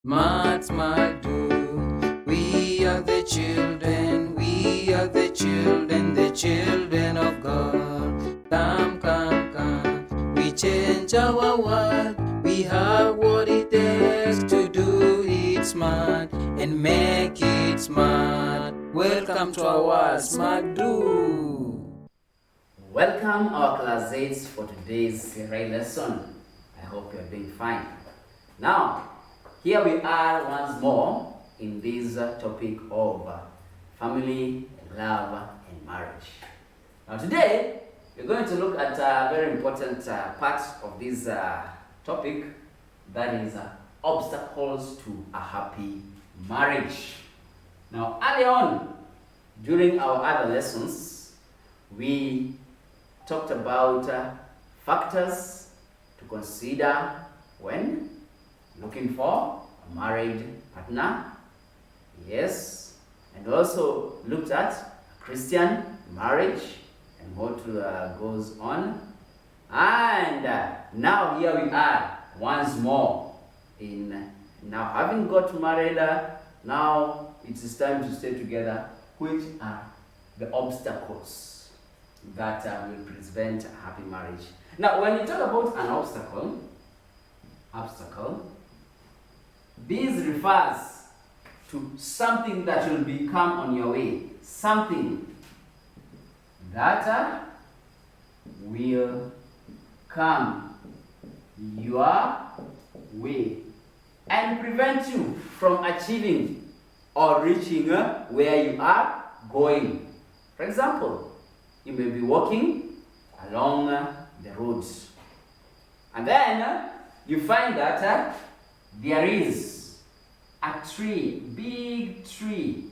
Smart, smart, do. We are the children, the children of God. Come, come, come. We change our world. We have what it takes to do it smart and make it smart. Welcome to our Smart Do. Welcome our classmates for today's array lesson. I hope you are doing fine. Now, here we are once more in this topic of family, love, and marriage. Now today, we're going to look at a very important part of this topic, that is obstacles to a happy marriage. Now, early on, during our other lessons, we talked about factors to consider when looking for a married partner. Yes, and also looked at Christian marriage and what goes on. And now here we are once more in now having got married. Now it is time to stay together. Which are the obstacles that will prevent a happy marriage? Now, when you talk about an obstacle, this refers to something that will become on your way, something that will come your way and prevent you from achieving or reaching where you are going. For example, you may be walking along the roads, and then you find that there is a tree, big tree,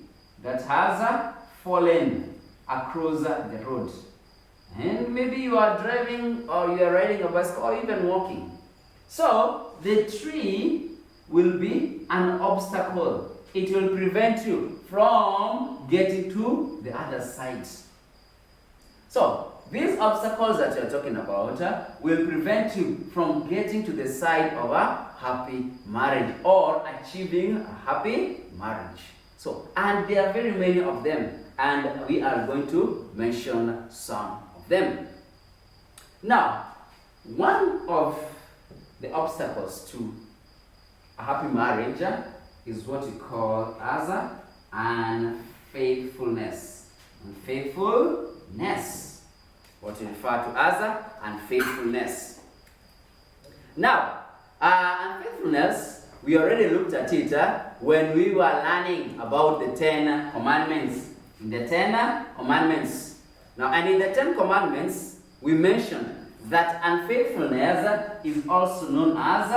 that has fallen across the road. And maybe you are driving or you are riding a bicycle or even walking. So the tree will be an obstacle. It will prevent you from getting to the other side. So these obstacles that you're talking about will prevent you from getting to the side of a happy marriage or achieving a happy marriage. So, and there are very many of them, and we are going to mention some of them. Now, one of the obstacles to a happy marriage is what we call as unfaithfulness. Unfaithfulness. What we refer to as unfaithfulness. Now, unfaithfulness, we already looked at it when we were learning about the 10 commandments. In the 10 commandments. Now, and in the 10 commandments, we mentioned that unfaithfulness is also known as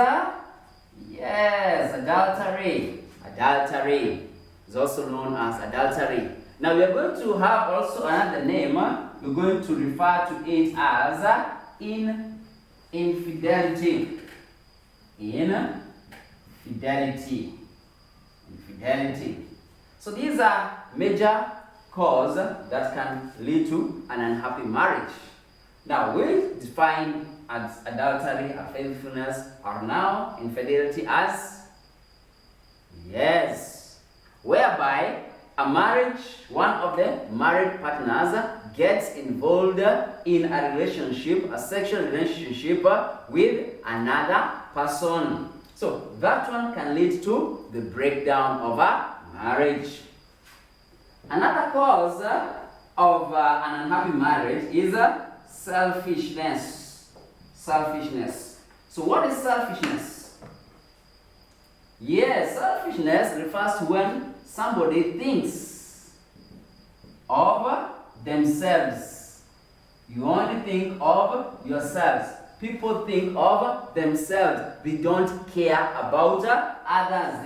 adultery. Adultery is also known as adultery. Now we are going to have also another name. We're going to refer to it as infidelity. Infidelity. So these are major causes that can lead to an unhappy marriage. Now we define as adultery, unfaithfulness, or now infidelity as whereby a marriage, one of the married partners gets involved in a relationship, a sexual relationship with another person. So that one can lead to the breakdown of a marriage. Another cause of an unhappy marriage is selfishness. Selfishness. So what is selfishness? Yes, selfishness refers to when somebody thinks of themselves. You only think of yourselves. People think of themselves. They don't care about others.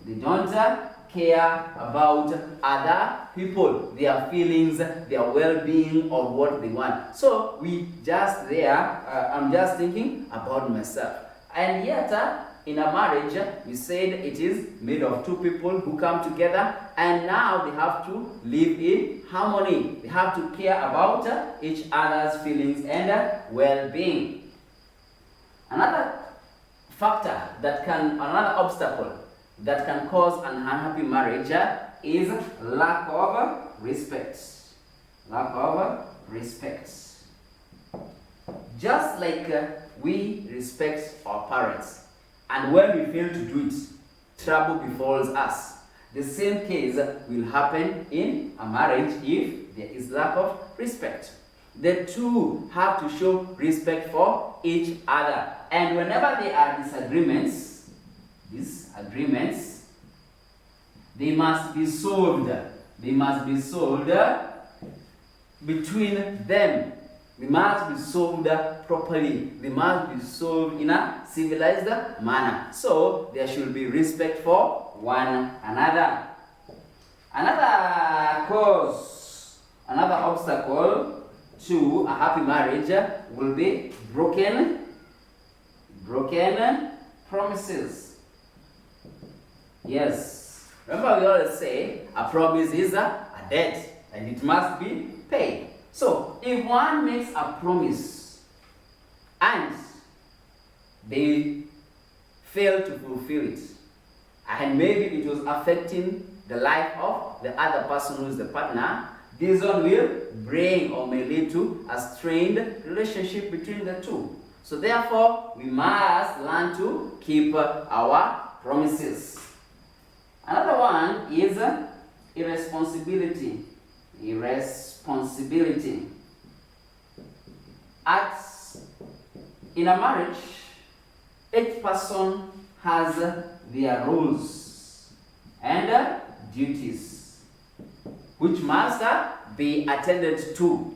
They don't care about other people, their feelings, their well-being, or what they want. So I'm just thinking about myself. And yet, in a marriage, we said it is made of two people who come together, and now they have to live in harmony. They have to care about each other's feelings and well-being. Another another obstacle that can cause an unhappy marriage is lack of respect. Lack of respect. Just like we respect our parents, and when we fail to do it, trouble befalls us. The same case will happen in a marriage if there is lack of respect. The two have to show respect for each other. And whenever there are disagreements, they must be solved. They must be solved between them. They must be solved properly. They must be solved in a civilized manner. So there should be respect for one another. Another obstacle to a happy marriage will be broken promises. Yes. Remember, we always say a promise is a debt and it must be paid. So if one makes a promise and they fail to fulfill it, and maybe it was affecting the life of the other person who is the partner, this one will bring or may lead to a strained relationship between the two. So therefore, we must learn to keep our promises. Another one is irresponsibility. Irresponsibility. In a marriage, each person has their roles and duties, which must be attended to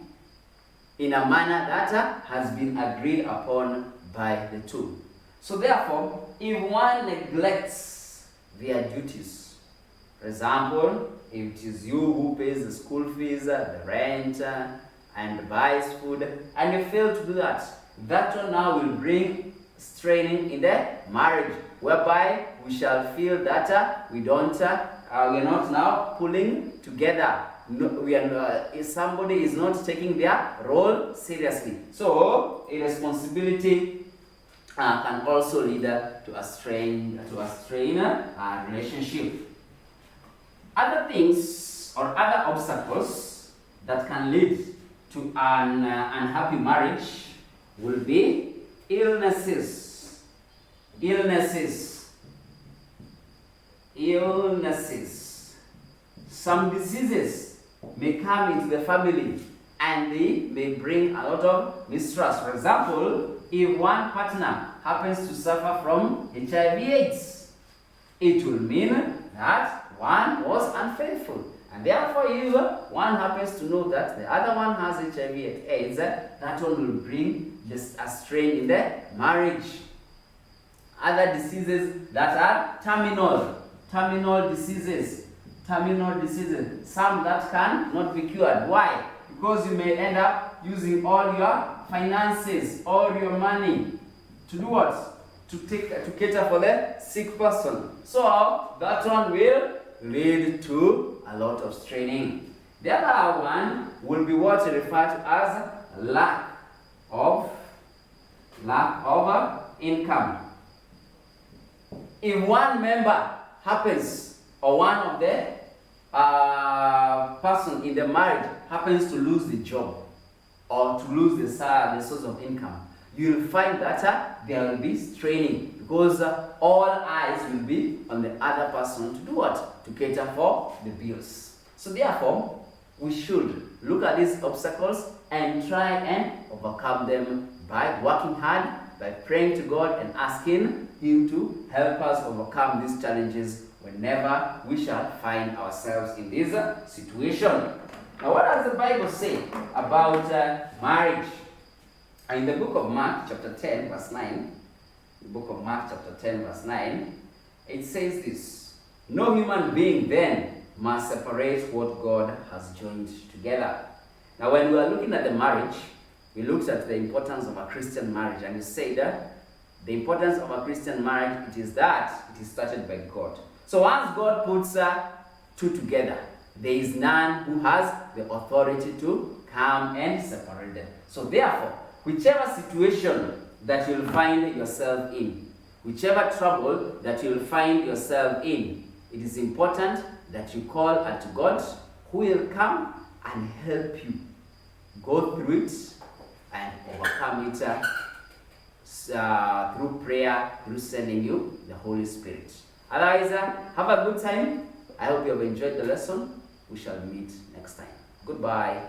in a manner that has been agreed upon by the two. So therefore, if one neglects their duties, for example, if it is you who pays the school fees, the rent, and buys food, and you fail to do that, that one now will bring straining in the marriage, whereby we shall feel that we are not now pulling together. No, if somebody is not taking their role seriously. So irresponsibility can also lead to a strained relationship. Other things or other obstacles that can lead to an unhappy marriage will be illnesses. Some diseases may come into the family and they may bring a lot of mistrust. For example, if one partner happens to suffer from HIV/AIDS, it will mean that one was unfaithful. And therefore, if one happens to know that the other one has HIV/AIDS, that one will bring just a strain in the marriage. Other diseases that are terminal diseases, some that can not be cured. Why? Because you may end up using all your finances, all your money to do what? To cater for the sick person. So that one will lead to a lot of straining. The other one will be what we refer to as lack of income. If one member happens, or one of the person in the marriage happens to lose the job or to lose the source of income, you will find that there will be straining, because all eyes will be on the other person to do what? To cater for the bills. So therefore, we should look at these obstacles and try and overcome them by working hard, by praying to God and asking Him to help us overcome these challenges whenever we shall find ourselves in this situation. Now, what does the Bible say about marriage? In the book of Mark, chapter 10, verse 9, the book of Mark, chapter 10, verse 9, it says this: "No human being then must separate what God has joined together." Now, when we are looking at the marriage, we looked at the importance of a Christian marriage, and we said that the importance of a Christian marriage, it is that it is started by God. So once God puts two together, there is none who has the authority to come and separate them. So therefore, whichever situation that you'll find yourself in, whichever trouble that you'll find yourself in, it is important that you call unto God, who will come and help you go through it and overcome it through prayer, through sending you the Holy Spirit. Otherwise, have a good time. I hope you have enjoyed the lesson. We shall meet next time. Goodbye.